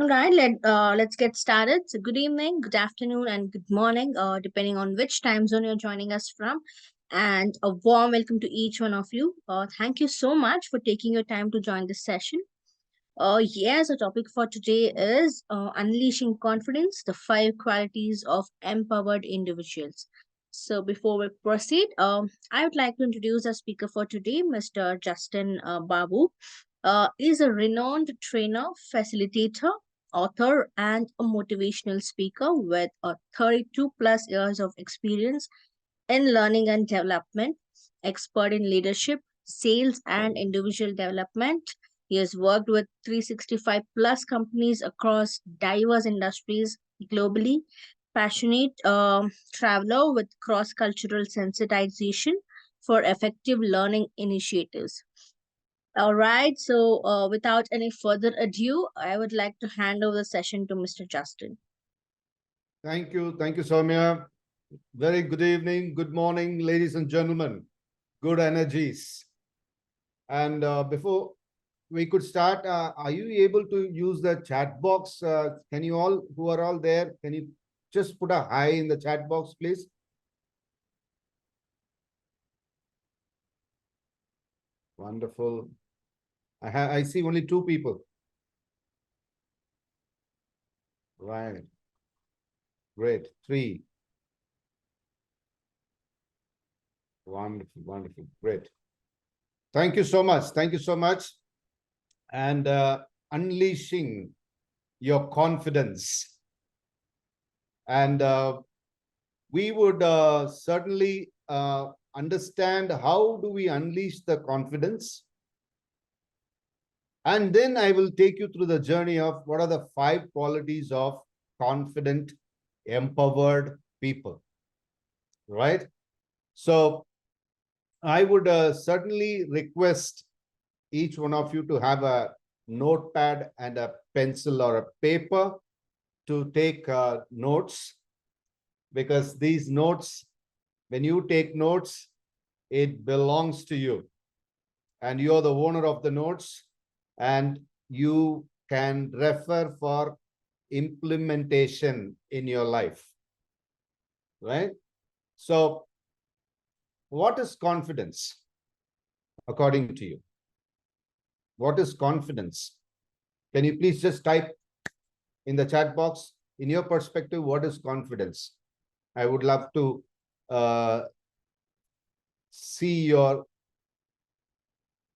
All right, let's get started. So, good evening, good afternoon, and good morning, depending on which time zone you're joining us from. And a warm welcome to each one of you. Thank you so much for taking your time to join this session. Yes, the topic for today is unleashing confidence: the five qualities of empowered individuals. So, before we proceed, I would like to introduce our speaker for today, Mr. Justin Babu. Is a renowned trainer, facilitator, author, and a motivational speaker with 32 plus years of experience in learning and development, expert in leadership, sales, and individual development. He has worked with 365 plus companies across diverse industries globally, passionate traveler with cross cultural sensitization for effective learning initiatives. All right, so without any further ado, I would like to hand over the session to Mr. Justin. Thank you, Soumya. Very good evening, good morning, ladies and gentlemen. Good energies. And before we could start, are you able to use the chat box? Can you all, who are all there, can you just put a hi in the chat box, please? Wonderful. I see only two people. Right. Great. Three. Wonderful, wonderful. Great. Thank you so much. Thank you so much. And unleashing your confidence. And we would certainly understand how do we unleash the confidence. And then I will take you through the journey of what are the five qualities of confident, empowered people, right? So I would certainly request each one of you to have a notepad and a pencil or a paper to take notes, because these notes, when you take notes, it belongs to you and you're the owner of the notes, and you can refer for implementation in your life, right? So what is confidence according to you? What is confidence? Can you please just type in the chat box, in your perspective, what is confidence? I would love to see your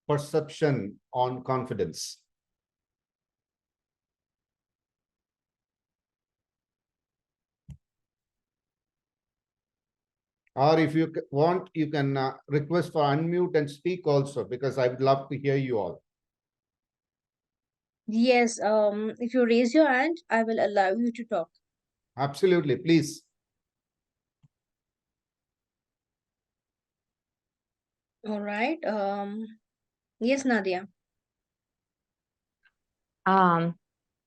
perception on confidence. Or if you want, you can request for unmute and speak also, because I would love to hear you all. Yes, if you raise your hand, I will allow you to talk. Absolutely, please. All right. Yes, Nadia. Yeah,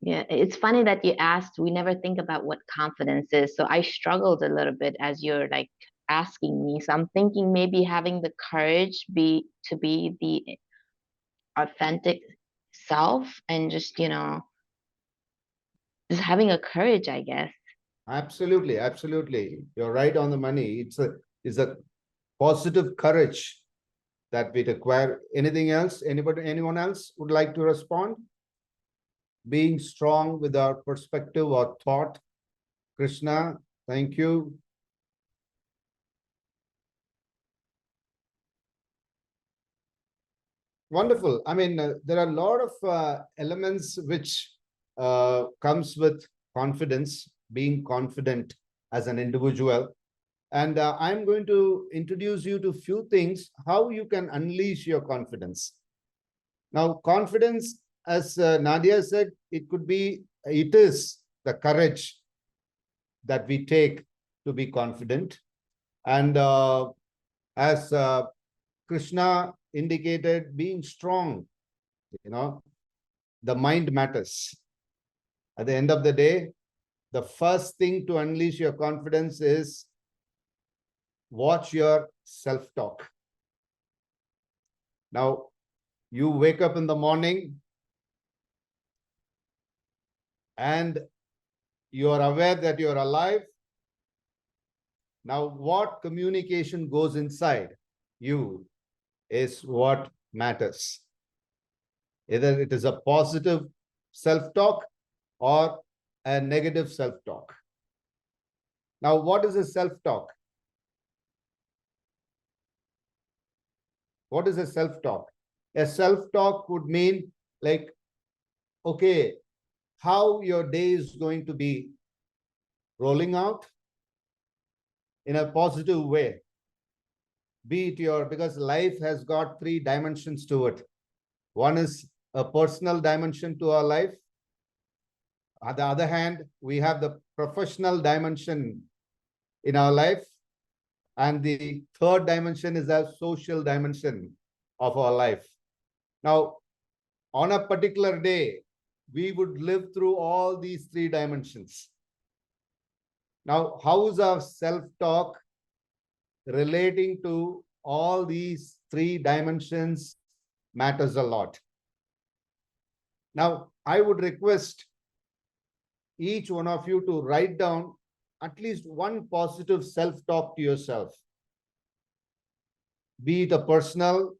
it's funny that you asked. We never think about what confidence is. So I struggled a little bit as you're like asking me. So I'm thinking maybe having the courage to be the authentic self, and just, just having a courage, I guess. Absolutely, absolutely. You're right on the money. It's a positive courage that we require. Anything else? Anyone else would like to respond? Being strong with our perspective or thought. Krishna, thank you. Wonderful. I mean, there are a lot of elements which comes with confidence, being confident as an individual. And I'm going to introduce you to a few things, how you can unleash your confidence. Now, confidence, as Nadia said, it is the courage that we take to be confident. And as Krishna indicated, being strong, the mind matters. At the end of the day, the first thing to unleash your confidence is watch your self-talk. Now, you wake up in the morning and you are aware that you are alive. Now, what communication goes inside you is what matters. Either it is a positive self-talk or a negative self-talk. Now, what is a self-talk? What is a self-talk? A self-talk would mean like, okay, how your day is going to be rolling out in a positive way. Be it your, because life has got 3 dimensions to it. One is a personal dimension to our life. On the other hand, we have the professional dimension in our life. And the third dimension is a social dimension of our life. Now, on a particular day, we would live through all these 3 dimensions. Now, how is our self-talk relating to all these 3 dimensions matters a lot. Now, I would request each one of you to write down at least one positive self-talk to yourself, be it a personal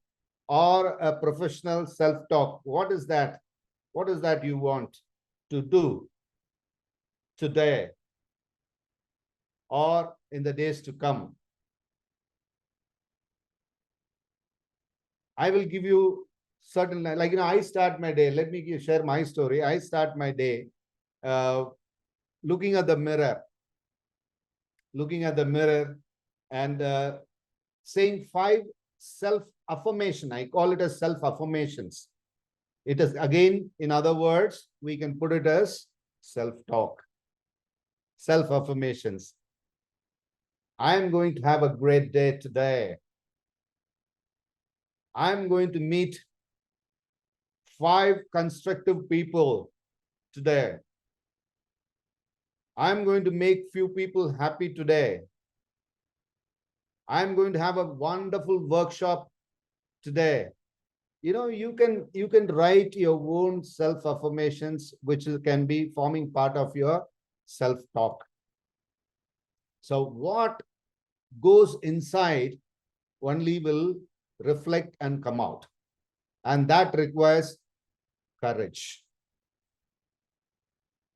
or a professional self-talk. What is that? What is that you want to do today or in the days to come? I will give you certain, like, I start my day. Let me share my story. I start my day looking at the mirror, and saying 5 self-affirmation. I call it as self-affirmations. It is, again, in other words, we can put it as self-talk, self-affirmations. I am going to have a great day today. I'm going to meet 5 constructive people today. I'm going to make few people happy today. I'm going to have a wonderful workshop today. You can write your own self-affirmations, which can be forming part of your self-talk. So what goes inside only will reflect and come out. And that requires courage.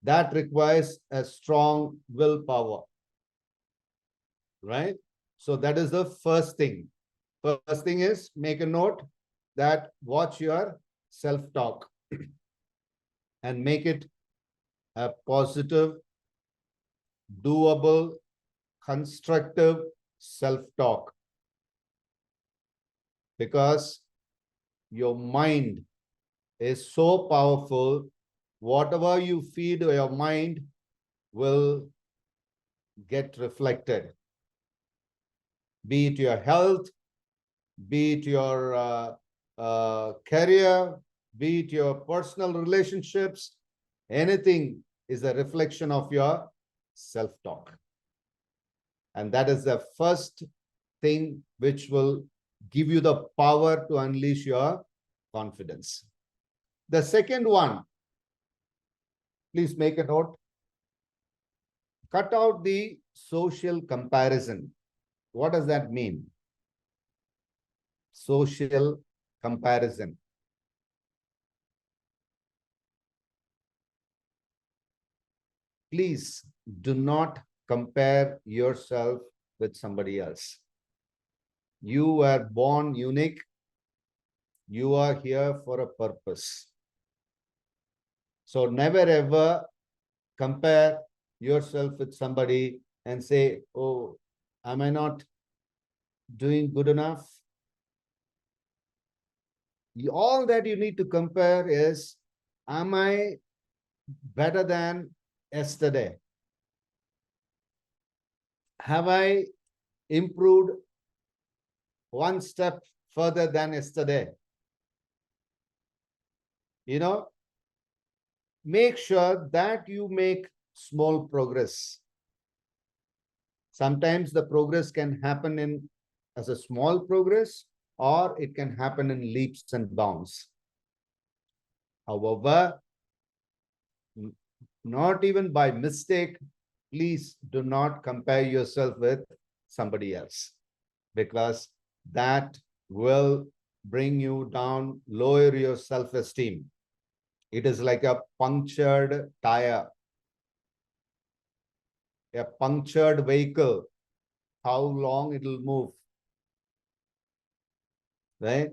That requires a strong willpower, right? So that is the first thing. First thing is make a note that watch your self-talk and make it a positive, doable, constructive self-talk. Because your mind is so powerful, whatever you feed your mind will get reflected. Be it your health, be it your career, be it your personal relationships, anything is a reflection of your self-talk. And that is the first thing which will give you the power to unleash your confidence. The second one, please make a note. Cut out the social comparison. What does that mean? Social comparison. Please do not compare yourself with somebody else. You were born unique. You are here for a purpose. So never ever compare yourself with somebody and say, oh, am I not doing good enough? All that you need to compare is, am I better than yesterday? Have I improved one step further than yesterday? Make sure that you make small progress. Sometimes the progress can happen as a small progress, or it can happen in leaps and bounds. However, not even by mistake, please do not compare yourself with somebody else, because that will bring you down, lower your self-esteem. It is like a punctured tire, a punctured vehicle. How long it will move, right?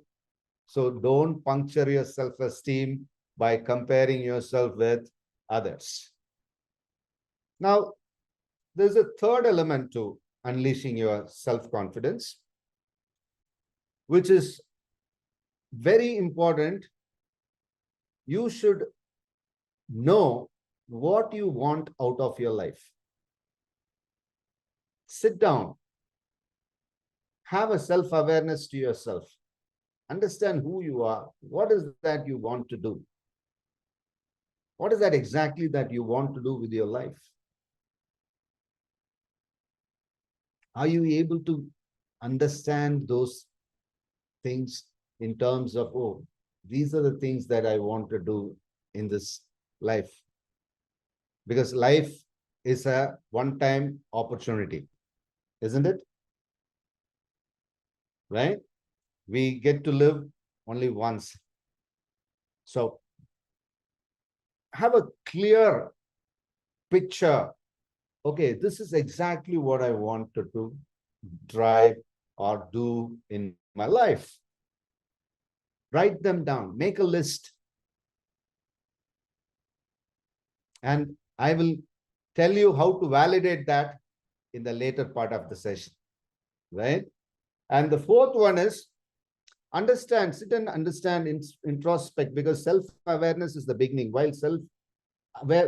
So don't puncture your self-esteem by comparing yourself with others. Now, there's a third element to unleashing your self-confidence, which is very important. You should know what you want out of your life. Sit down, have a self-awareness to yourself. Understand who you are. What is that you want to do? What is that exactly that you want to do with your life? Are you able to understand those things in terms of, oh, these are the things that I want to do in this life? Because life is a one-time opportunity, isn't it? Right? We get to live only once. So have a clear picture. Okay, this is exactly what I want to do, drive, or do in my life. Write them down, make a list. And I will tell you how to validate that in the later part of the session, right? And the fourth one is understand, sit and understand, introspect, because self-awareness is the beginning. While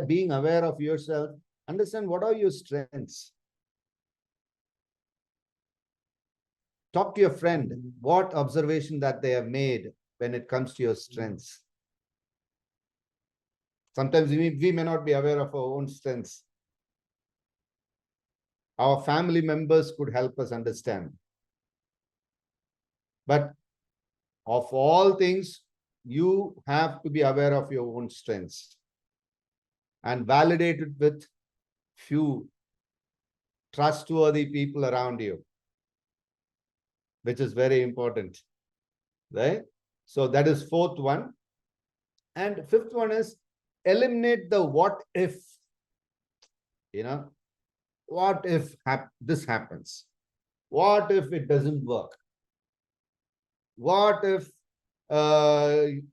being aware of yourself, understand what are your strengths. Talk to your friend, what observation that they have made when it comes to your strengths. Sometimes we may not be aware of our own strengths. Our family members could help us understand. But of all things, you have to be aware of your own strengths and validate it with few trustworthy people around you, which is very important, right? So that is fourth one. And fifth one is eliminate the what if. What if this happens? What if it doesn't work? What if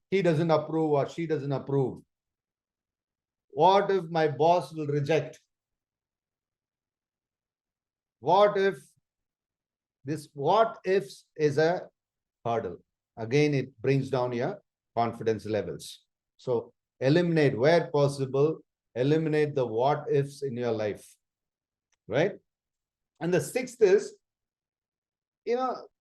he doesn't approve or she doesn't approve? What if my boss will reject? What if this what ifs is a hurdle? Again, it brings down your confidence levels. So eliminate where possible, eliminate the what ifs in your life, right? And the sixth is,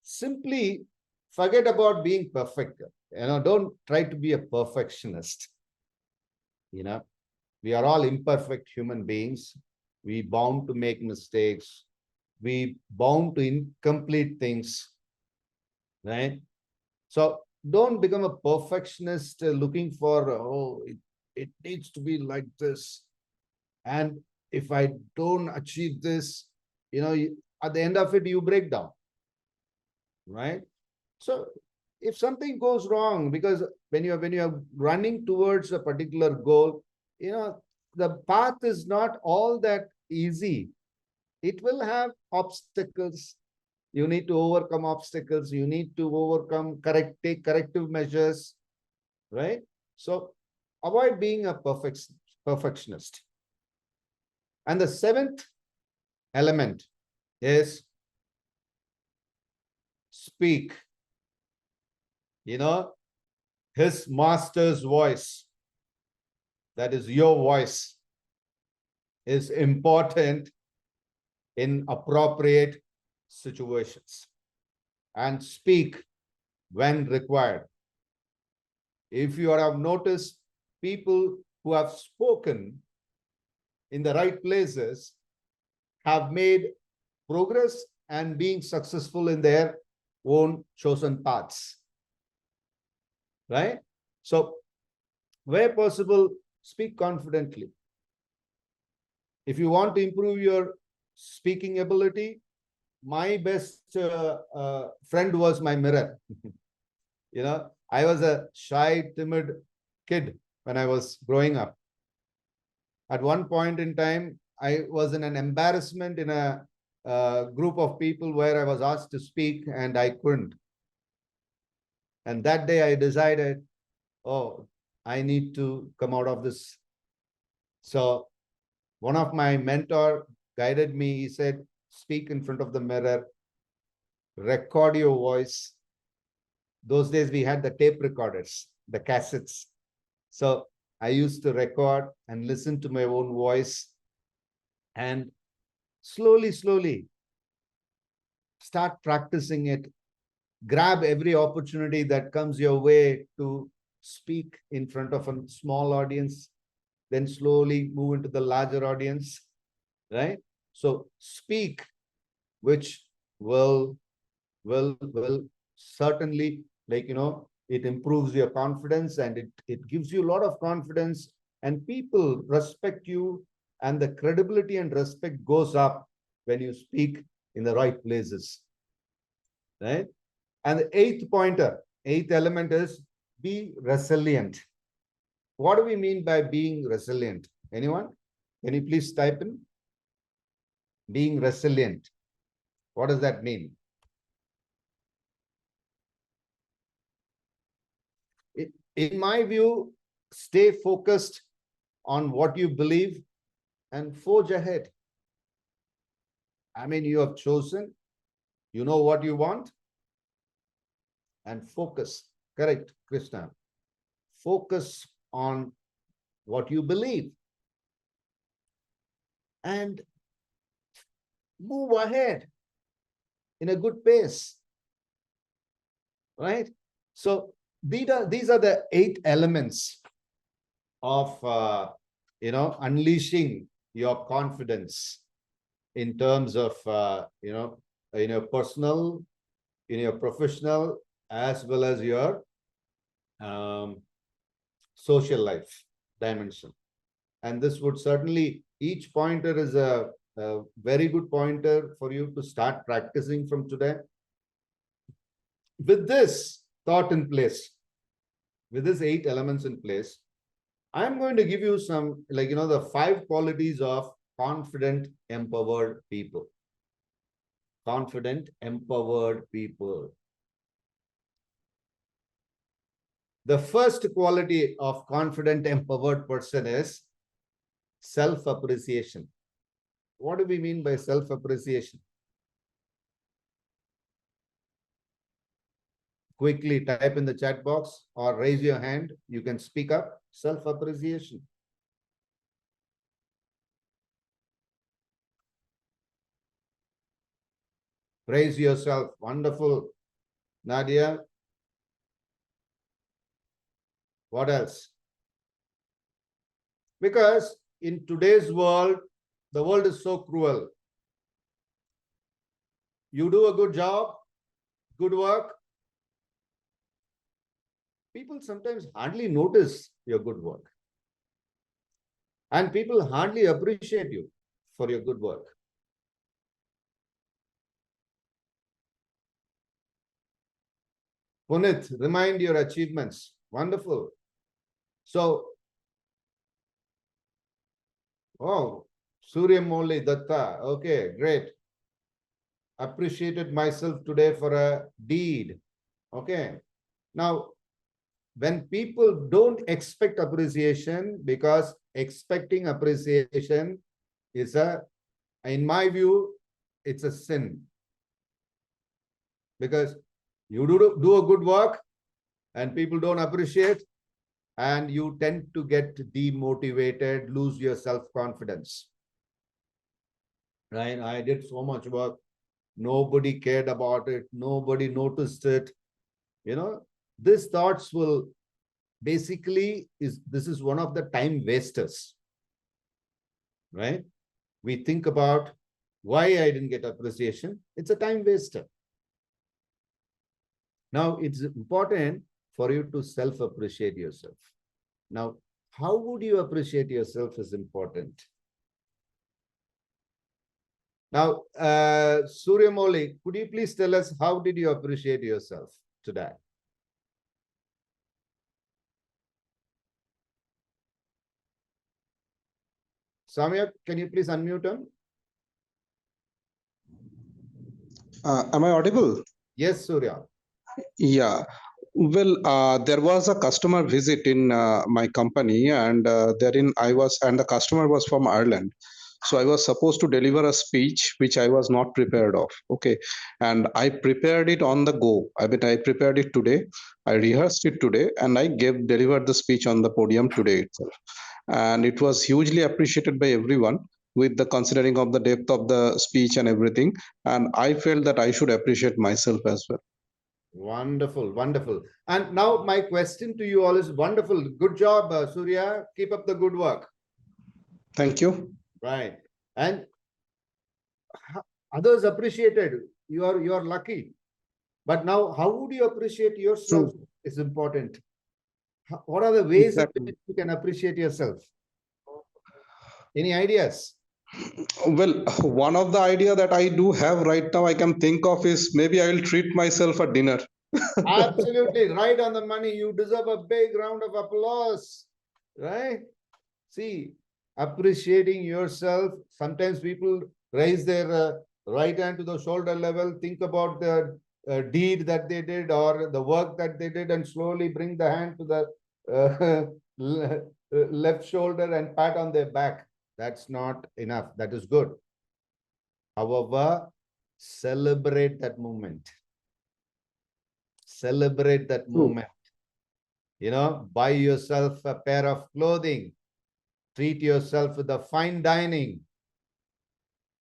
simply forget about being perfect. Don't try to be a perfectionist. We are all imperfect human beings. We bound to make mistakes. We bound to incomplete things, right? So don't become a perfectionist looking for, it needs to be like this. And if I don't achieve this, at the end of it, you break down, right? So if something goes wrong, because when you're running towards a particular goal, the path is not all that easy. It will have obstacles. You need to overcome obstacles. You need to take corrective measures, right? So avoid being a perfectionist. And the seventh element is speak. His master's voice, that is your voice, is important in appropriate situations, and speak when required. If you have noticed, people who have spoken in the right places have made progress and being successful in their own chosen paths, right? So where possible, speak confidently. If you want to improve your speaking ability, my best friend was my mirror. I was a shy, timid kid when I was growing up. At one point in time, I was in an embarrassment in a group of people where I was asked to speak and I couldn't. And that day I decided, oh, I need to come out of this. So one of my mentor guided me. He said, speak in front of the mirror, record your voice. Those days we had the tape recorders, the cassettes. So I used to record and listen to my own voice and slowly start practicing it. Grab every opportunity that comes your way to speak in front of a small audience, then slowly move into the larger audience, right? So speak, which will certainly, it improves your confidence and it gives you a lot of confidence and people respect you and the credibility and respect goes up when you speak in the right places, right? And the eighth element is be resilient. What do we mean by being resilient? Anyone? Can you please type in? Being resilient. What does that mean? In my view, stay focused on what you believe and forge ahead. I mean, you have chosen, you know what you want, and focus. Correct, Krishna. Focus on what you believe and move ahead in a good pace, right? So these are the 8 elements of unleashing your confidence in terms of in your personal, in your professional, as well as your social life dimension. And this would certainly, each pointer is a very good pointer for you to start practicing from today. With this thought in place, with these 8 elements in place, I'm going to give you some, the 5 qualities of confident, empowered people. Confident, empowered people. The first quality of confident, empowered person is self-appreciation. What do we mean by self-appreciation? Quickly type in the chat box or raise your hand. You can speak up. Self-appreciation. Praise yourself. Wonderful. Nadia. What else? Because in today's world, the world is so cruel. You do a good job, good work, people sometimes hardly notice your good work. And people hardly appreciate you for your good work. Punit, remind your achievements. Wonderful. So, oh, Surya Molli Datta. Okay, great. Appreciated myself today for a deed. Okay. Now, when people don't expect appreciation, because expecting appreciation is in my view, it's a sin. Because you do a good work and people don't appreciate, and you tend to get demotivated, lose your self-confidence. Right? I did so much work. Nobody cared about it. Nobody noticed it. These thoughts will basically this is one of the time wasters. Right? We think about why I didn't get appreciation. It's a time waster. Now, it's important for you to self-appreciate yourself. Now, how would you appreciate yourself is important. Now, Suryamoli, could you please tell us how did you appreciate yourself today? Samyak, can you please unmute him? Am I audible? Yes, Surya. Yeah. Well, there was a customer visit in my company, and therein I was, and the customer was from Ireland. So I was supposed to deliver a speech which I was not prepared of. Okay. And I prepared it on the go. I mean, I prepared it today. I rehearsed it today, and I delivered the speech on the podium today itself. And it was hugely appreciated by everyone with the considering of the depth of the speech and everything. And I felt that I should appreciate myself as well. Wonderful, wonderful. And now my question to you all is wonderful. Good job, Surya. Keep up the good work. Thank you. Right. And others appreciated. You are lucky. But now, how would you appreciate yourself? True. Is important. What are the ways in Exactly. which you can appreciate yourself? Any ideas? Well, one of the idea that I do have right now I can think of is maybe I will treat myself a dinner. Absolutely right on the money. You deserve a big round of applause, right? See, appreciating yourself. Sometimes people raise their right hand to the shoulder level, think about the deed that they did or the work that they did, and slowly bring the hand to the left shoulder and pat on their back. That's not enough. That is good. However, celebrate that moment. Celebrate that moment. You know, buy yourself a pair of clothing. Treat yourself with a fine dining.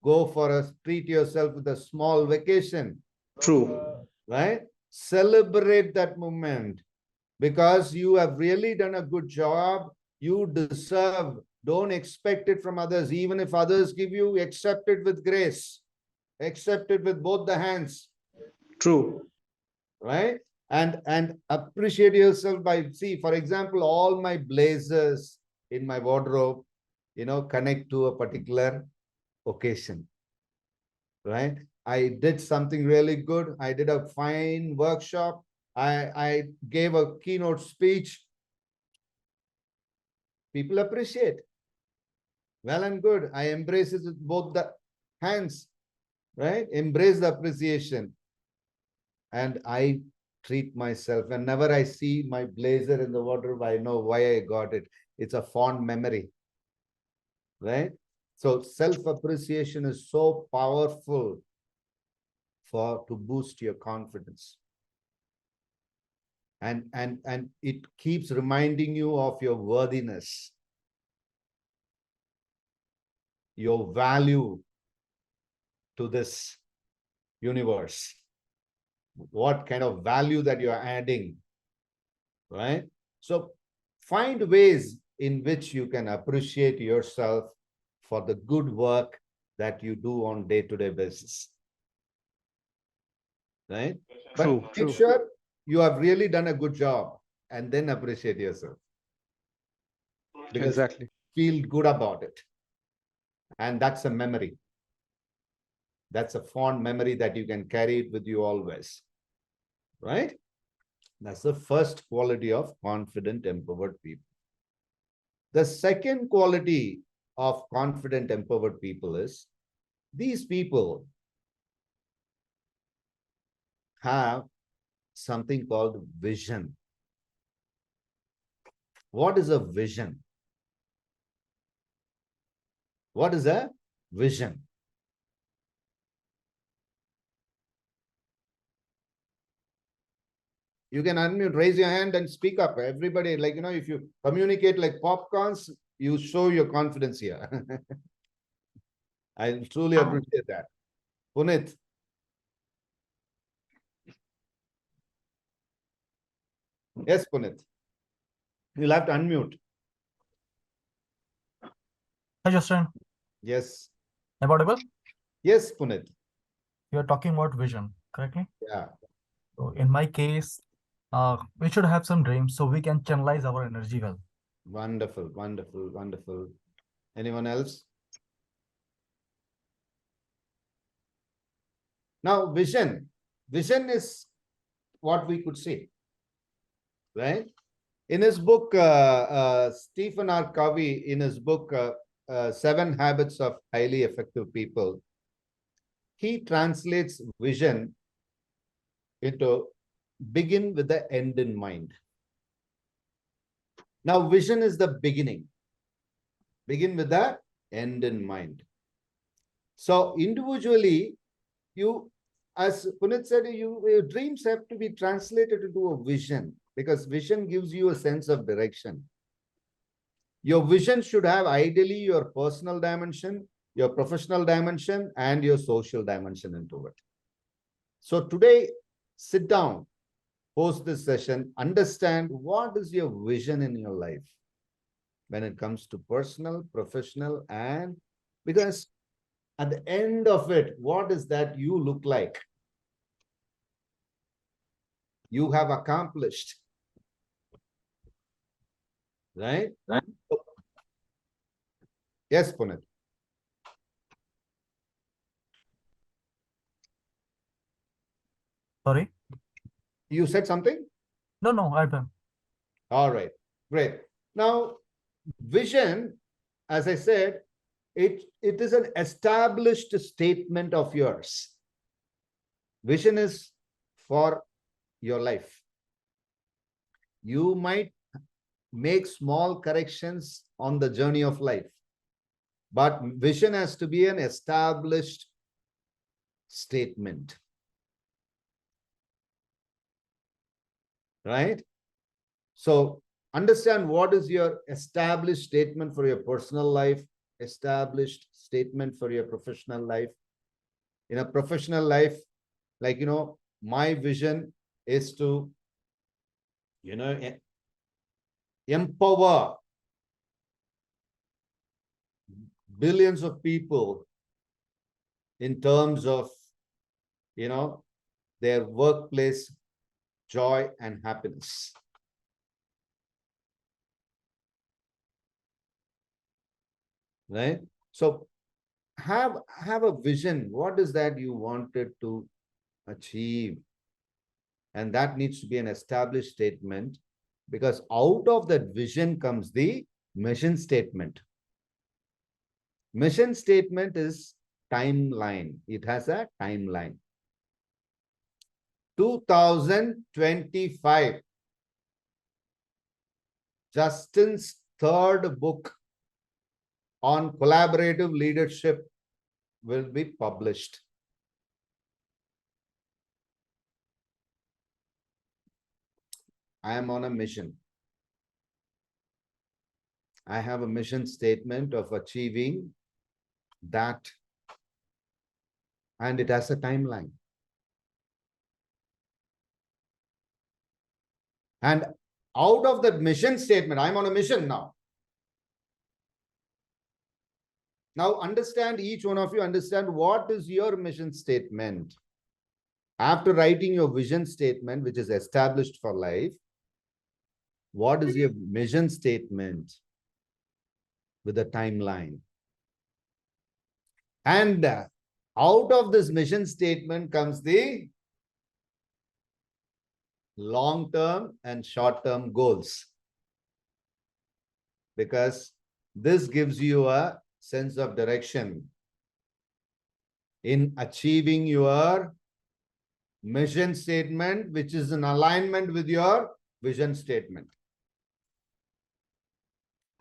Go for a treat yourself with a small vacation. True. Right? Celebrate that moment because you have really done a good job. You deserve. Don't expect it from others. Even if others give you, accept it with grace. Accept it with both the hands. True. Right? And appreciate yourself by, see, for example, all my blazers in my wardrobe, you know, connect to a particular occasion. Right? I did something really good. I did a fine workshop. I gave a keynote speech. People appreciate. Well and good. I embrace it with both the hands. Right? Embrace the appreciation. And I treat myself. Whenever I see my blazer in the wardrobe, I know why I got it. It's a fond memory. Right? So self-appreciation is so powerful to boost your confidence. And it keeps reminding you of your worthiness, your value to this universe, what kind of value that you're adding, right? So find ways in which you can appreciate yourself for the good work that you do on day-to-day basis, right? But make sure you have really done a good job and then appreciate yourself. Because exactly. Feel good about it. And that's a memory. That's a fond memory that you can carry it with you always, right? That's the first quality of confident, empowered people. The second quality of confident, empowered people is these people have something called vision. What is a vision? What is a vision? You can unmute, raise your hand and speak up. Everybody, like, you know, if you communicate like popcorns, you show your confidence here. I truly appreciate that. Punit. Yes, Punit. You'll have to unmute. Hi, Justin. Yes. Am I audible? Yes, Punit. You're talking about vision, correctly? Yeah. So in my case, we should have some dreams so we can channelize our energy well. Wonderful, wonderful, wonderful. Anyone else? Now, vision is what we could see, right? In his book, Stephen R. Covey, in his book, 7 Habits of Highly Effective People, he translates vision into begin with the end in mind. Now, vision is the beginning. Begin with the end in mind. So, individually, you, as Punit said, your dreams have to be translated into a vision, because vision gives you a sense of direction. Your vision should have ideally your personal dimension, your professional dimension, and your social dimension into it. So today, sit down, post this session, understand what is your vision in your life when it comes to personal, professional, and because at the end of it, what is that you look like? You have accomplished, right? Yes, Punit. Sorry? You said something? No, I'm done. All right, great. Now, vision, as I said, it is an established statement of yours. Vision is for your life. You might make small corrections on the journey of life, but vision has to be an established statement, right? So understand what is your established statement for your personal life, established statement for your professional life. In a professional life, like, my vision is to, empower billions of people in terms of, their workplace joy and happiness. Right? So have a vision. What is that you wanted to achieve? And that needs to be an established statement, because out of that vision comes the mission statement. Mission statement is timeline. It has a timeline. 2025, Justin's 3rd book on collaborative leadership will be published. I am on a mission. I have a mission statement of achieving that, and it has a timeline. And out of that mission statement, I'm on a mission now. Now understand, each one of you understand what is your mission statement. After writing your vision statement, which is established for life, what is your mission statement with a timeline? And out of this mission statement comes the long-term and short-term goals, because this gives you a sense of direction in achieving your mission statement, which is in alignment with your vision statement.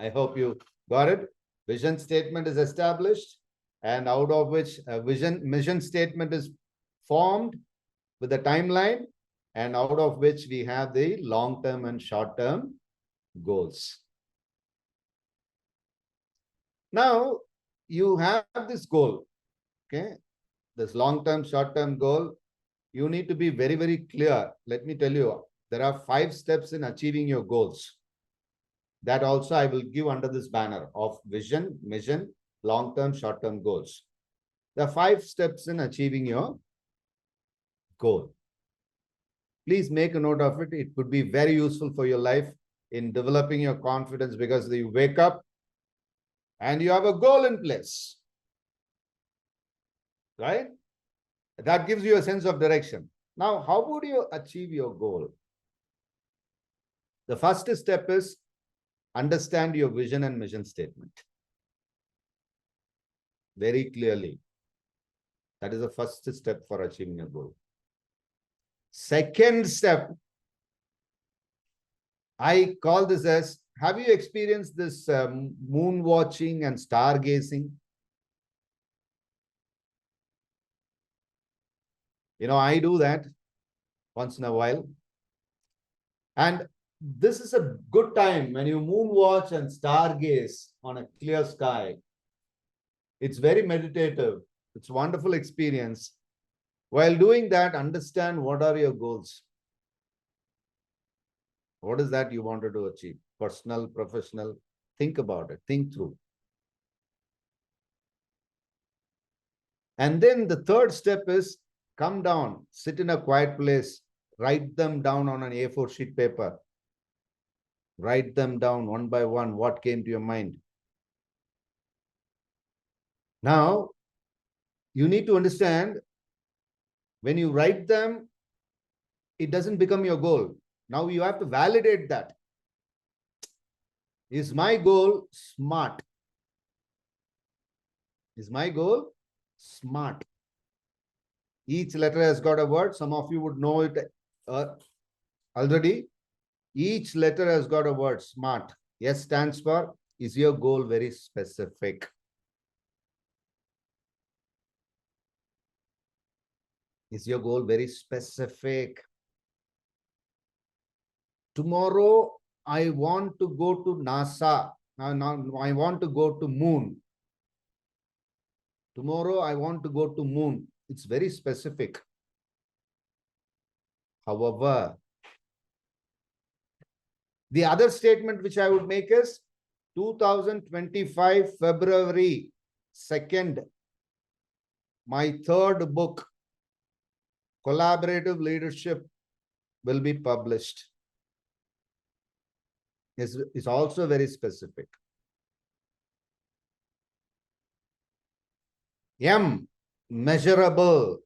I hope you got it. Vision statement is established, and out of which a mission statement is formed with a timeline, and out of which we have the long-term and short-term goals. Now, you have this goal, okay? This long-term, short-term goal. You need to be very, very clear. Let me tell you, there are 5 steps in achieving your goals. That also I will give under this banner of vision, mission, long-term, short-term goals. There are 5 steps in achieving your goal. Please make a note of it. It could be very useful for your life in developing your confidence, because you wake up and you have a goal in place, right? That gives you a sense of direction. Now, how would you achieve your goal? The first step is understand your vision and mission statement very clearly. That is the first step for achieving a goal. Second step, I call this as, have you experienced this moon watching and stargazing? You know, I do that once in a while. And this is a good time when you moon watch and stargaze on a clear sky. It's very meditative. It's a wonderful experience. While doing that, understand what are your goals. What is that you wanted to achieve? Personal, professional? Think about it. Think through. And then the third step is come down, sit in a quiet place, write them down on an A4 sheet paper. Write them down one by one, what came to your mind. Now, you need to understand, when you write them, it doesn't become your goal. Now you have to validate that. Is my goal smart? Is my goal smart? Each letter has got a word. Some of you would know it already. Each letter has got a word, smart. S stands for, is your goal very specific? Is your goal very specific? Tomorrow, I want to go to NASA. Now I want to go to moon. Tomorrow, I want to go to moon. It's very specific. However, the other statement which I would make is 2025 February 2nd, my third book, Collaborative Leadership, will be published. It's also very specific. M, measurable.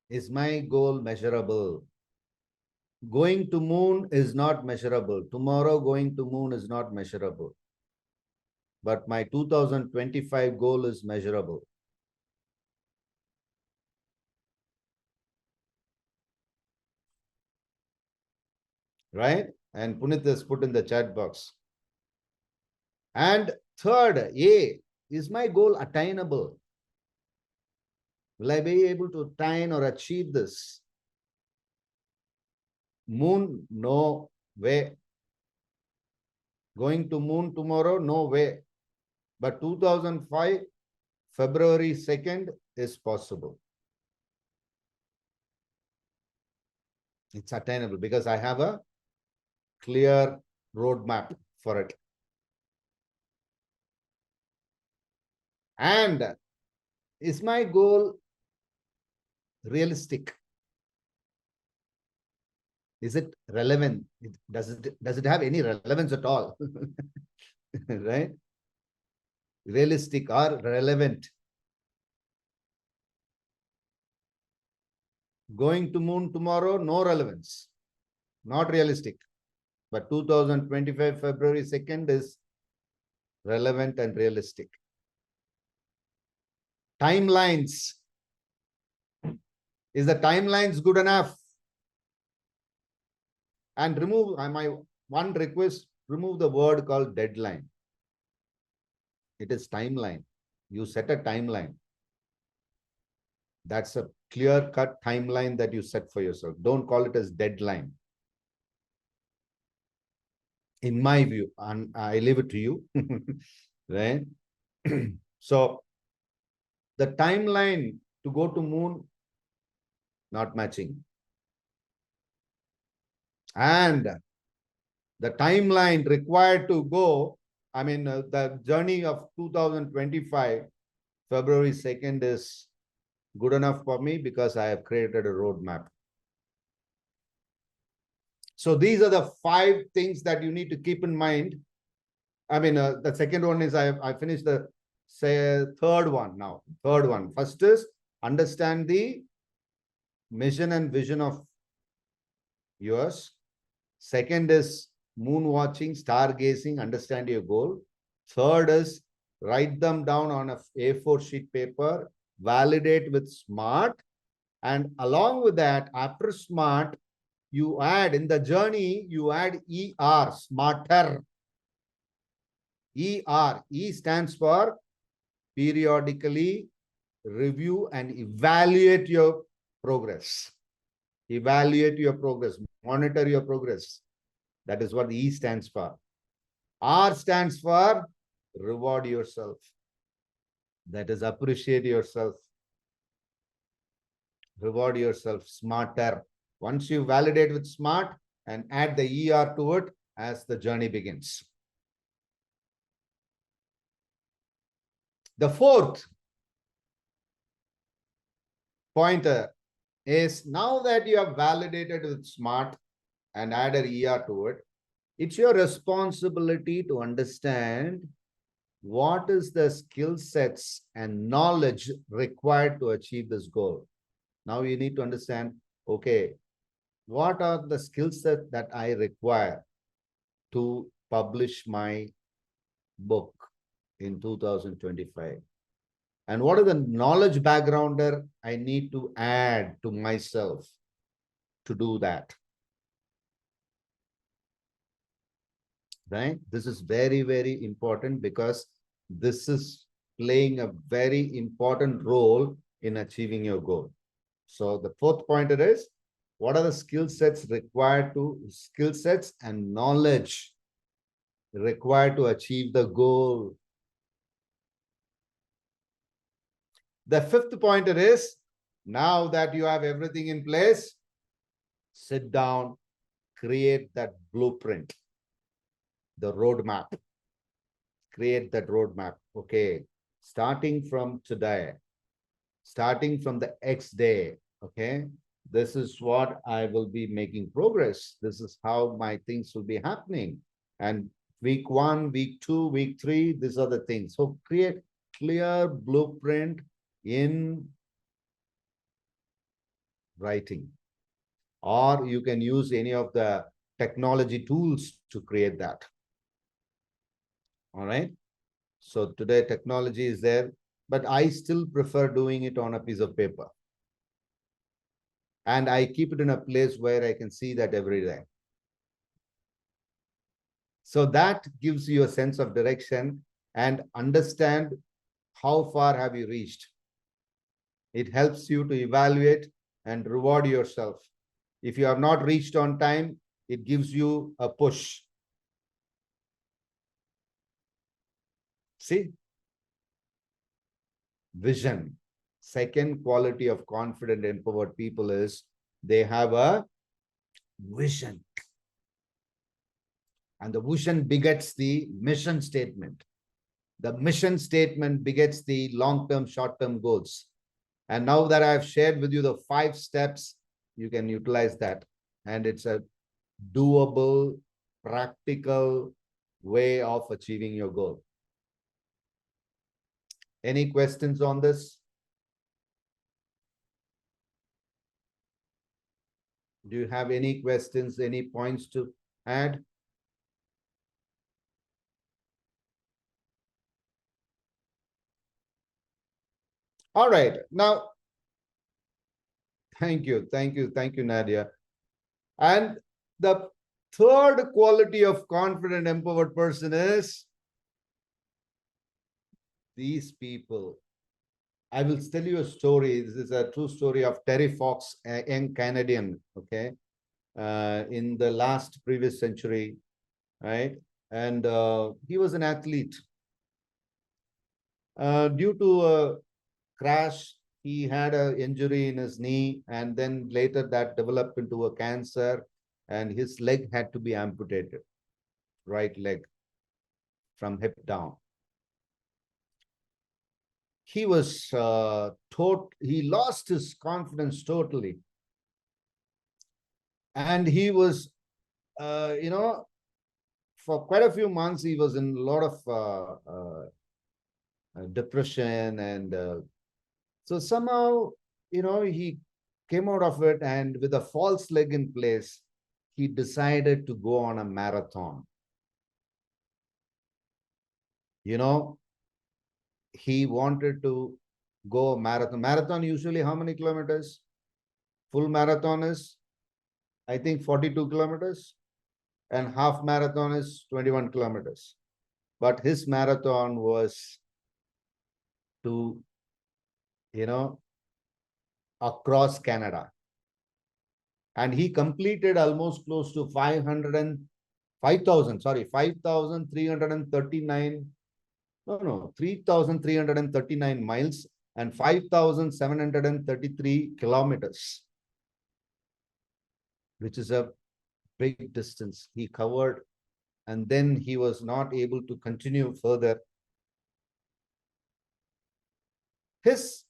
Is my goal measurable? Going to moon is not measurable. Tomorrow going to moon is not measurable. But my 2025 goal is measurable. Right? And Punit has put in the chat box. And third, A, is my goal attainable? Will I be able to attain or achieve this? Moon, no way. Going to moon tomorrow, no way. But 2005, February 2nd is possible. It's attainable because I have a clear roadmap for it. And is my goal realistic? Is it relevant? Does it have any relevance at all? Right? Realistic or relevant. Going to moon tomorrow, no relevance. Not realistic. But 2025 February 2nd is relevant and realistic. Timelines. Is the timelines good enough? And remove, my one request, remove the word called deadline. It is timeline. You set a timeline. That's a clear-cut timeline that you set for yourself. Don't call it as deadline. In my view, and I leave it to you, right? So, the timeline to go to moon, not matching. And the timeline required to go, the journey of 2025, February 2nd is good enough for me because I have created a roadmap. So these are the 5 things that you need to keep in mind. The second one is I finished the third one now. Third one. First is understand the mission and vision of yours. Second is moon watching, stargazing, understand your goal. Third is write them down on a A4 sheet paper, validate with SMART. And along with that, after SMART, you add in the journey, you add ER, smarter. ER, E stands for periodically review and evaluate your progress. Evaluate your progress, monitor your progress. That is what E stands for. R stands for reward yourself. That is appreciate yourself. Reward yourself, smarter. Once you validate with SMART and add the ER to it as the journey begins. The fourth pointer is now that you have validated with SMART and added ER to it, it's your responsibility to understand what is the skill sets and knowledge required to achieve this goal. Now you need to understand, okay, what are the skill sets that I require to publish my book in 2025? And what are the knowledge backgrounder I need to add to myself to do that? Right? This is very, very important because this is playing a very important role in achieving your goal. So the fourth pointer is, what are the skill sets and knowledge required to achieve the goal? The fifth pointer is, now that you have everything in place, sit down, create that blueprint, the roadmap. Create that roadmap. Okay, starting from today, starting from the X day, okay, this is what I will be making progress. This is how my things will be happening. And week 1, week 2, week 3, these are the things. So create clear blueprint in writing, or you can use any of the technology tools to create that. All right. So today technology is there, but I still prefer doing it on a piece of paper. And I keep it in a place where I can see that every day. So that gives you a sense of direction and understand how far have you reached. It helps you to evaluate and reward yourself. If you have not reached on time, it gives you a push. See? Vision. Second quality of confident, empowered people is they have a vision. And the vision begets the mission statement. The mission statement begets the long-term, short-term goals. And now that I've shared with you the 5 steps, you can utilize that. And it's a doable, practical way of achieving your goal. Any questions on this? Do you have any questions, any points to add? All right. Now, thank you, Nadia. And the third quality of confident, empowered person is these people. I will tell you a story. This is a true story of Terry Fox, a young Canadian, okay, in the previous century, right? And he was an athlete. Due to a crash, he had an injury in his knee, and then later that developed into a cancer, and his leg had to be amputated, right leg, from hip down. He was he lost his confidence totally. And he was, for quite a few months, he was in a lot of depression. And so somehow, he came out of it, and with a false leg in place, he decided to go on a marathon. You know, he wanted to go marathon. Marathon usually how many kilometers? Full marathon is, I think, 42 kilometers, and half marathon is 21 kilometers. But his marathon was to, across Canada. And he completed almost close to 3,339 miles and 5,733 kilometers, which is a big distance he covered. And then he was not able to continue further. His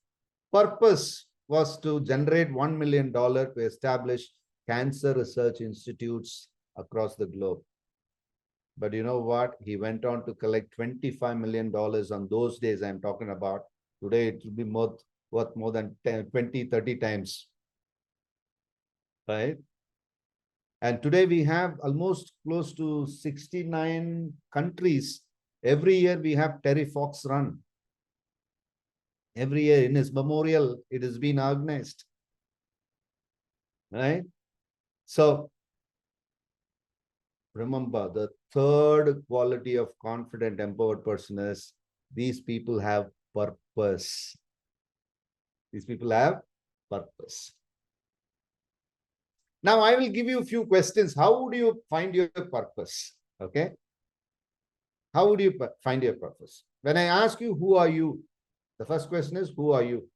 purpose was to generate $1 million to establish cancer research institutes across the globe. But you know what? He went on to collect $25 million on those days I'm talking about. Today, it will be worth more than 10, 20, 30 times. Right? And today we have almost close to 69 countries. Every year we have Terry Fox Run. Every year in his memorial, it has been organized. Right? So, remember, the third quality of confident, empowered person is these people have purpose. These people have purpose. Now, I will give you a few questions. How would you find your purpose? Okay. How would you find your purpose? When I ask you, who are you? The first question is, who are you?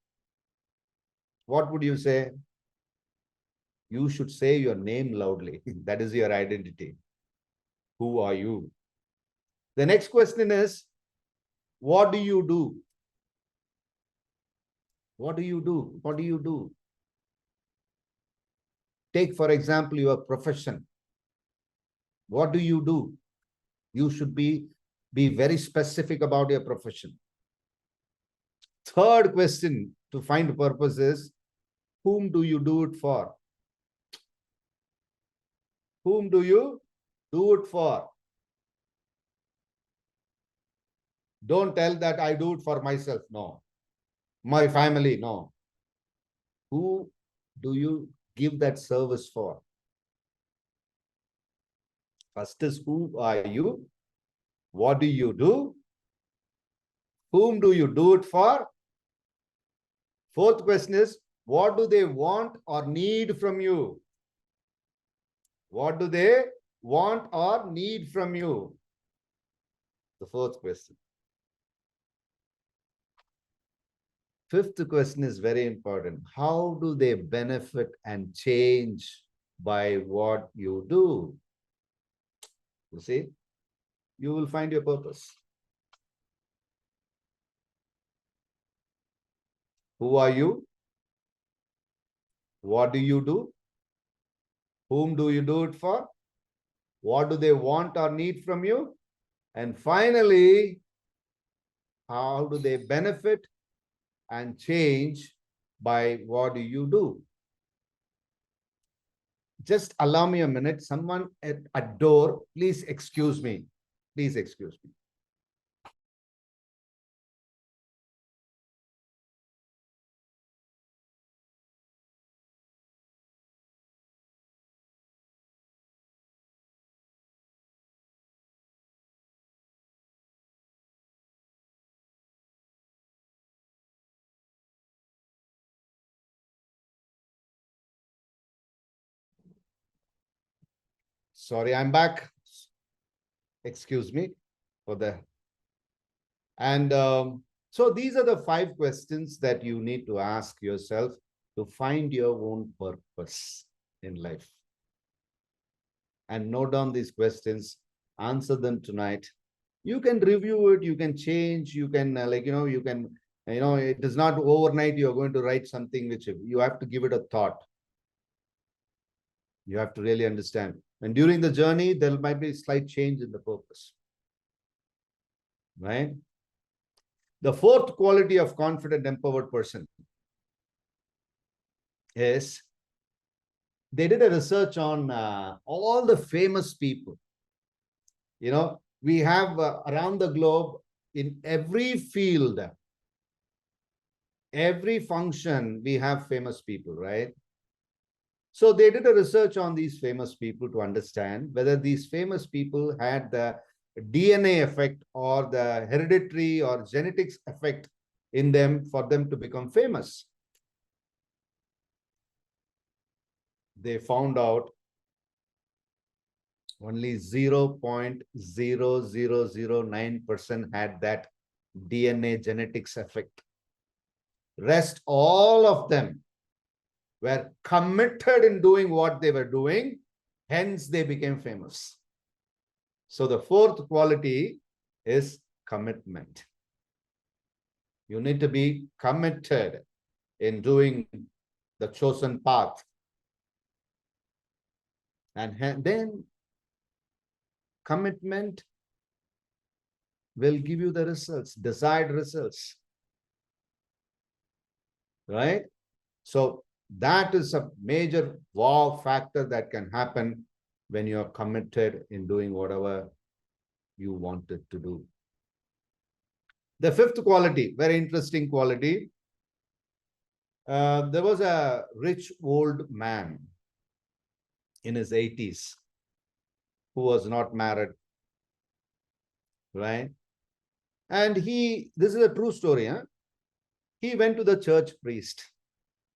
What would you say? You should say your name loudly. That is your identity. Who are you? The next question is, what do you do? What do you do? What do you do? Take, for example, your profession. What do you do? You should be very specific about your profession. Third question to find purpose is, whom do you do it for? Whom do you do it for? Don't tell that I do it for myself. No. My family. No. Who do you give that service for? First is, who are you? What do you do? Whom do you do it for? Fourth question is, what do they want or need from you? What do they want or need from you? The fourth question. Fifth question is very important. How do they benefit and change by what you do? You see, you will find your purpose. Who are you? What do you do? Whom do you do it for? What do they want or need from you? And finally, how do they benefit and change by what do you do? Just allow me a minute. Someone at a door, please excuse me. Please excuse me. Sorry, I'm back. Excuse me for the. And so these are the 5 questions that you need to ask yourself to find your own purpose in life. And note down these questions, answer them tonight. You can review it, you can change, you can you can, it is not overnight you're going to write something which you have to give it a thought. You have to really understand. And during the journey, there might be a slight change in the purpose. Right? The fourth quality of confident, empowered person is they did a research on all the famous people. You know, we have around the globe, in every field, every function, we have famous people, right? So they did a research on these famous people to understand whether these famous people had the DNA effect or the hereditary or genetics effect in them for them to become famous. They found out only 0.0009% had that DNA genetics effect. Rest, all of them were committed in doing what they were doing, hence they became famous. So the fourth quality is commitment. You need to be committed in doing the chosen path. And then commitment will give you the results, desired results. Right? So that is a major wow factor that can happen when you are committed in doing whatever you wanted to do. The fifth quality, very interesting quality. There was a rich old man in his 80s who was not married, right? And this is a true story, huh? He went to the church priest.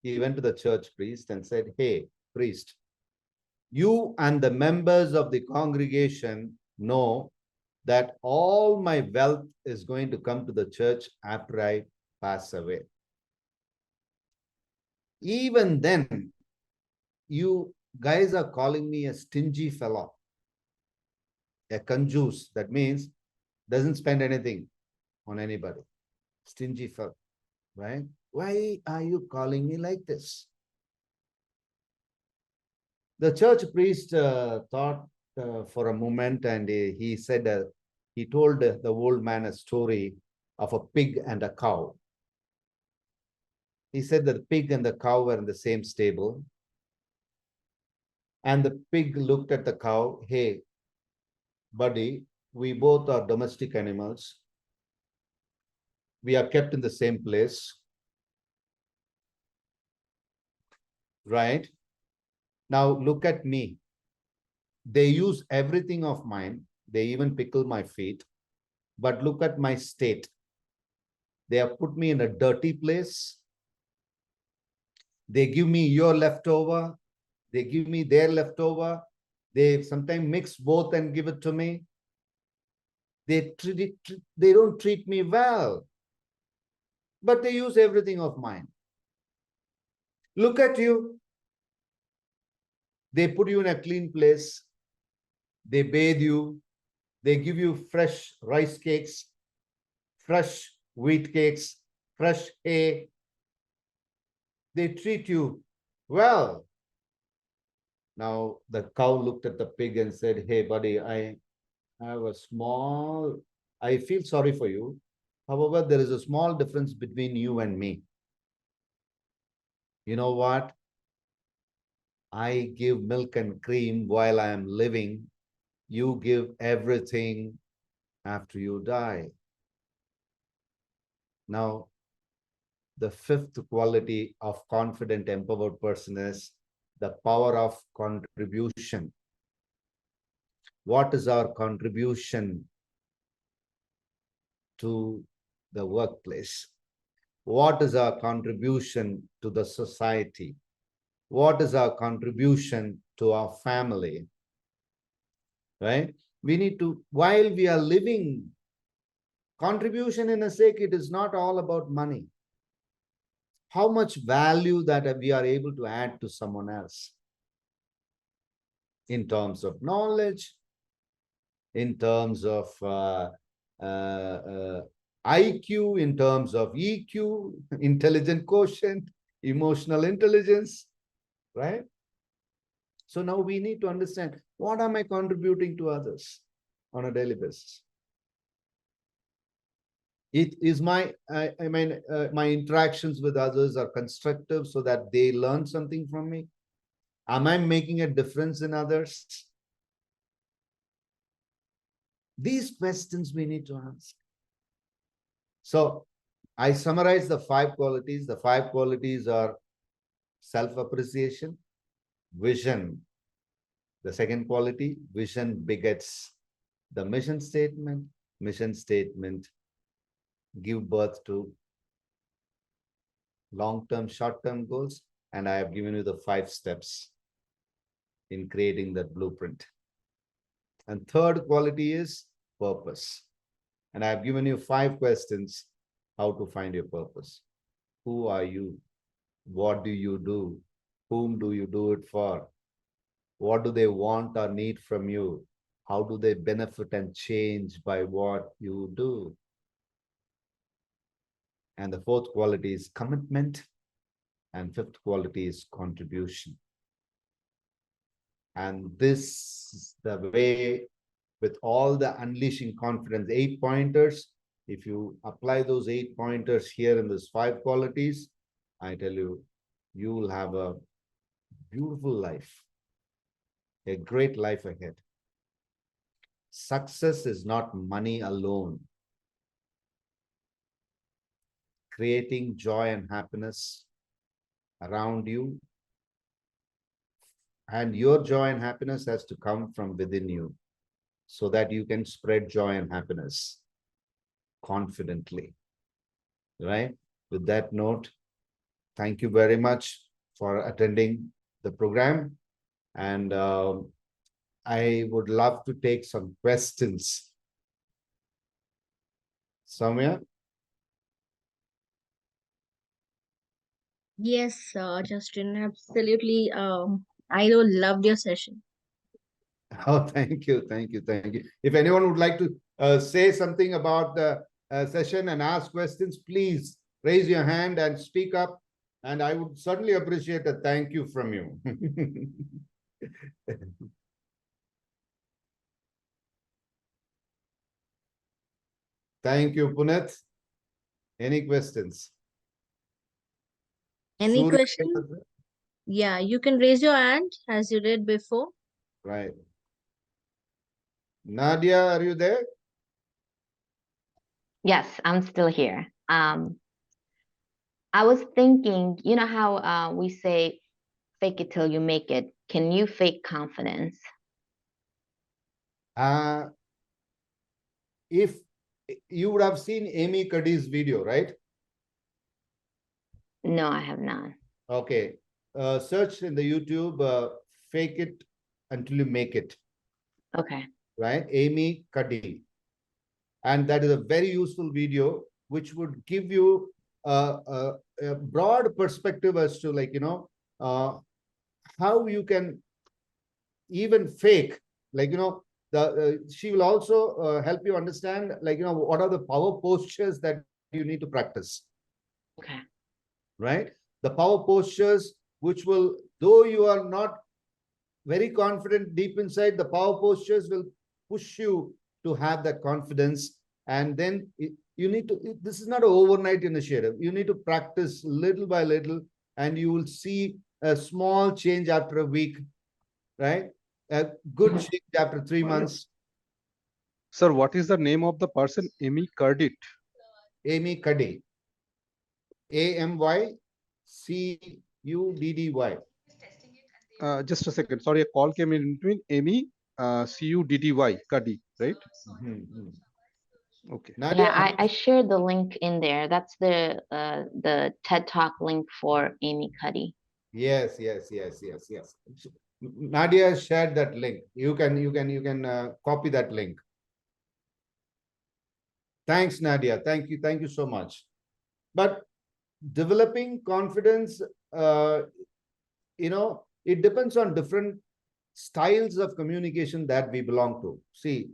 He went to the church priest and said, "Hey, priest, you and the members of the congregation know that all my wealth is going to come to the church after I pass away. Even then, you guys are calling me a stingy fellow, a conjuice. That means doesn't spend anything on anybody. Stingy fellow, right? Why are you calling me like this?" The church priest thought for a moment, and he said, he told the old man a story of a pig and a cow. He said that the pig and the cow were in the same stable. And the pig looked at the cow, "Hey, buddy, we both are domestic animals. We are kept in the same place, right? Now look at me. They use everything of mine. They even pickle my feet. But look at my state. They have put me in a dirty place. They give me your leftover. They give me their leftover. They sometimes mix both and give it to me. They don't treat me well, but they use everything of mine. Look at you. They put you in a clean place. They bathe you. They give you fresh rice cakes, fresh wheat cakes, fresh hay. They treat you well. Now the cow looked at the pig and said, "Hey, buddy, I feel sorry for you. However, there is a small difference between you and me. You know what? I give milk and cream while I am living. You give everything after you die." Now, the fifth quality of confident, empowered person is the power of contribution. What is our contribution to the workplace? What is our contribution to the society? What is our contribution to our family? Right? We need to, while we are living, contribution in a sake, it is not all about money. How much value that we are able to add to someone else in terms of knowledge, in terms of IQ, in terms of EQ, intelligent quotient, emotional intelligence, right? So now we need to understand, what am I contributing to others on a daily basis? It is my my interactions with others are constructive so that they learn something from me? Am I making a difference in others? These questions we need to ask. So I summarize the 5 qualities. The 5 qualities are self-appreciation, vision. The second quality, vision begets the mission statement. Mission statement give birth to long-term, short-term goals. And I have given you the 5 steps in creating that blueprint. And third quality is purpose. And I have given you 5 questions how to find your purpose. Who are you? What do you do? Whom do you do it for? What do they want or need from you? How do they benefit and change by what you do? And the fourth quality is commitment. And fifth quality is contribution. And this is the way, with all the unleashing confidence, 8 pointers. If you apply those 8 pointers here in these 5 qualities, I tell you, you will have a beautiful life, a great life ahead. Success is not money alone. Creating joy and happiness around you, and your joy and happiness has to come from within you so that you can spread joy and happiness confidently, right? With that note, thank you very much for attending the program. And I would love to take some questions. Soumya? Yes, Justin, absolutely. I loved your session. Oh, thank you, thank you, thank you. If anyone would like to say something about the session and ask questions, please raise your hand and speak up. And I would certainly appreciate a thank you from you. Thank you, Puneet. Any questions? Any Surya, question? Yeah, you can raise your hand as you did before. right. Nadia, are you there? Yes, I'm still here. I was thinking, you know how we say fake it till you make it. Can you fake confidence? If you would have seen Amy Cuddy's video, right? No, I have not. Okay. Search in the YouTube, fake it until you make it. Okay. Right? Amy Cuddy. And that is a very useful video, which would give you a broad perspective as to, like, how you can even fake, like, she will also help you understand, like, what are the power postures that you need to practice. Okay. Right? The power postures, which will, though you are not very confident deep inside, the power postures will push you to have that confidence. And then you need to, this is not an overnight initiative. You need to practice little by little, and you will see a small change after a week, right? A good change after 3 months. Sir, what is the name of the person? Amy Cuddy. Amy Cuddy. AMYCUDDY. Just a second. Sorry, a call came in between. Amy Cuddy, Cuddy, right? Okay. Nadia, Yeah, I shared the link in there. That's the TED Talk link for Amy Cuddy. yes. Nadia shared that link. You can copy that link. Thanks, Nadia. Thank you so much. But developing confidence, it depends on different styles of communication that we belong to. See,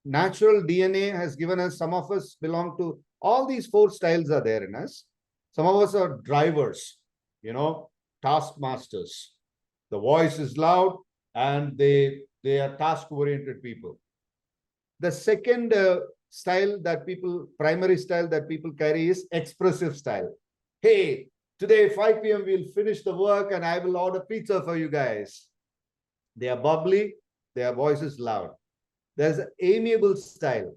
natural DNA has given us, some of us belong to, all these 4 styles are there in us. Some of us are drivers, taskmasters. The voice is loud and they are task-oriented people. The second style that primary style that people carry is expressive style. Hey, today 5 p.m. we'll finish the work and I will order pizza for you guys. They are bubbly, their voice is loud. There's an amiable style,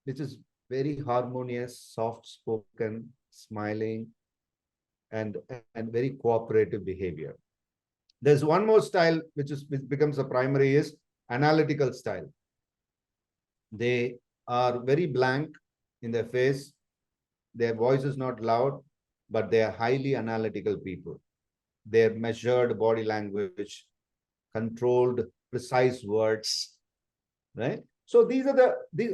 which is very harmonious, soft-spoken, smiling, and very cooperative behavior. There's one more style which becomes a primary is analytical style. They are very blank in their face. Their voice is not loud, but they are highly analytical people. They're measured body language, controlled, precise words, right? So these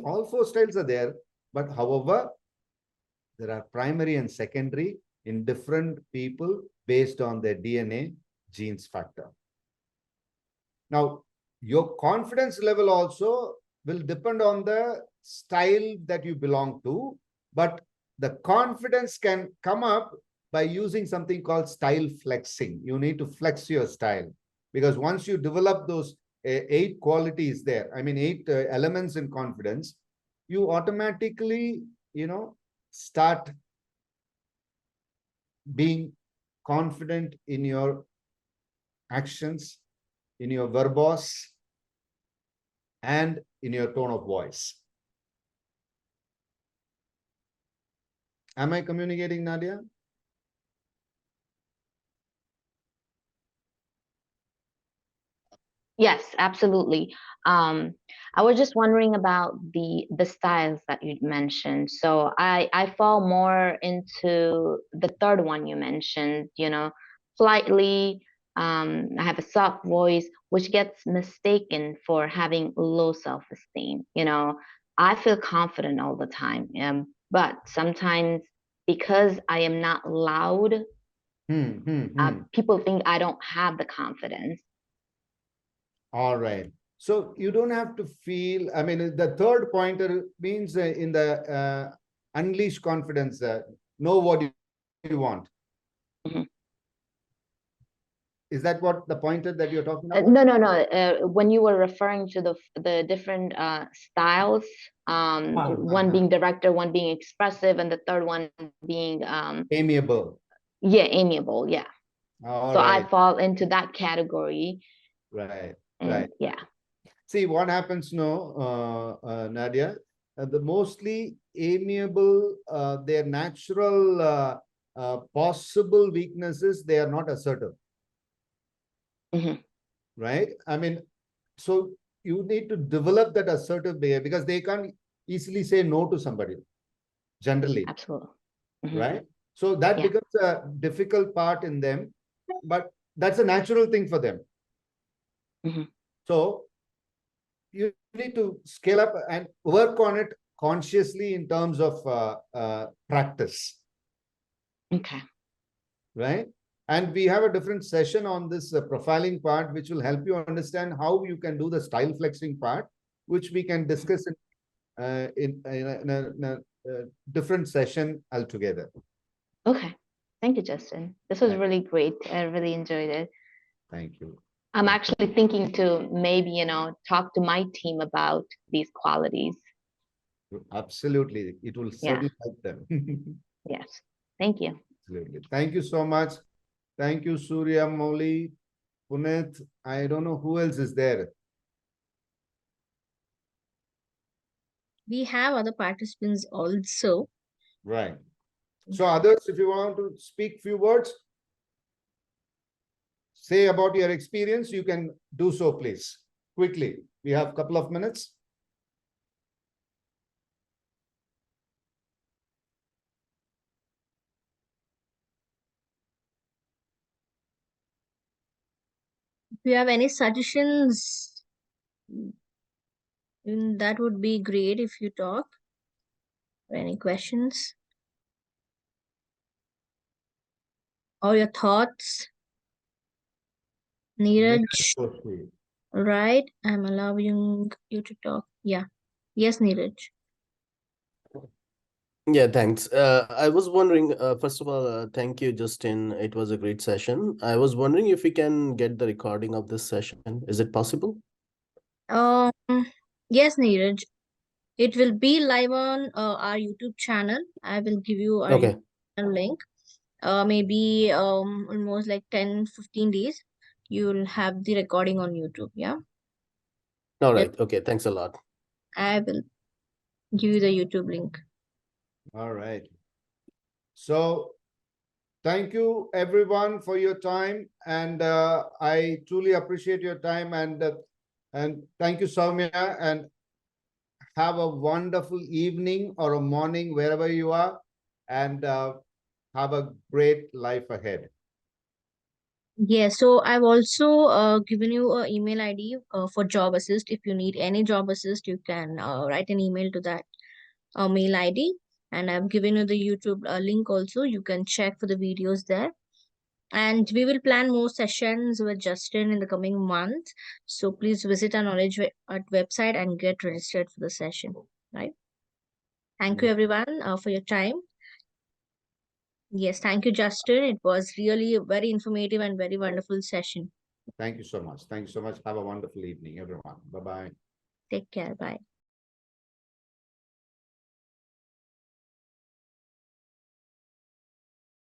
all four styles are there, but however, there are primary and secondary in different people based on their DNA genes factor. Now, your confidence level also will depend on the style that you belong to, but the confidence can come up by using something called style flexing. You need to flex your style, because once you develop those 8 qualities there, I mean 8 elements in confidence, you automatically, start being confident in your actions, in your verbose, and in your tone of voice. Am I communicating, Nadia? Yes, absolutely. I was just wondering about the styles that you mentioned. So I fall more into the third one you mentioned, slightly I have a soft voice, which gets mistaken for having low self-esteem. I feel confident all the time. But sometimes because I am not loud, people think I don't have the confidence. All right. So you don't have to feel, I mean, the third pointer means in the unleash confidence, know what you want. Is that what the pointer that you're talking about? No. When you were referring to the different styles, one being director, one being expressive, and the third one being amiable. Yeah, amiable. Yeah. All right. I fall into that category. Right. And, right. Yeah. See what happens now, Nadia. The mostly amiable, their natural possible weaknesses, they are not assertive. Right? I mean, so you need to develop that assertive behavior, because they can't easily say no to somebody, generally. Absolutely. Right? So that becomes a difficult part in them, but that's a natural thing for them. So you need to scale up and work on it consciously in terms of practice. Okay. Right? And we have a different session on this profiling part, which will help you understand how you can do the style flexing part, which we can discuss in a different session altogether. Okay. Thank you, Justin. This was really great. I really enjoyed it. Thank you. I'm actually thinking to maybe, talk to my team about these qualities. Absolutely. It will certainly help them. Yes. Thank you. Absolutely. Thank you so much. Thank you, Surya, Mauli, Puneet. I don't know who else is there. We have other participants also. Right. So others, if you want to speak few words, say about your experience, you can do so, please. Quickly. We have a couple of minutes. If you have any suggestions, that would be great if you talk. Or any questions? Or your thoughts? Neeraj, right? I'm allowing you to talk. Yeah. Yes, Neeraj. Yeah, thanks. I was wondering, first of all, thank you, Justin. It was a great session. I was wondering if we can get the recording of this session. Is it possible? Yes, Neeraj. It will be live on our YouTube channel. I will give you our Okay. YouTube link. Maybe almost like 10-15 days. You'll have the recording on YouTube. Yeah. All Yep. right. Okay. Thanks a lot. I will give you the YouTube link. All right. So thank you everyone for your time, and I truly appreciate your time, and thank you, Soumya, and have a wonderful evening or a morning wherever you are, and have a great life ahead. Yeah, so I've also given you an email ID for job assist. If you need any job assist, you can write an email to that mail ID. And I've given you the YouTube link also. You can check for the videos there. And we will plan more sessions with Justin in the coming months. So please visit our KnowledgeHut website and get registered for the session. Right. Thank you everyone for your time. Yes, thank you, Justin. It was really a very informative and very wonderful session. Thank you so much. Thank you so much. Have a wonderful evening, everyone. Bye-bye. Take care. Bye.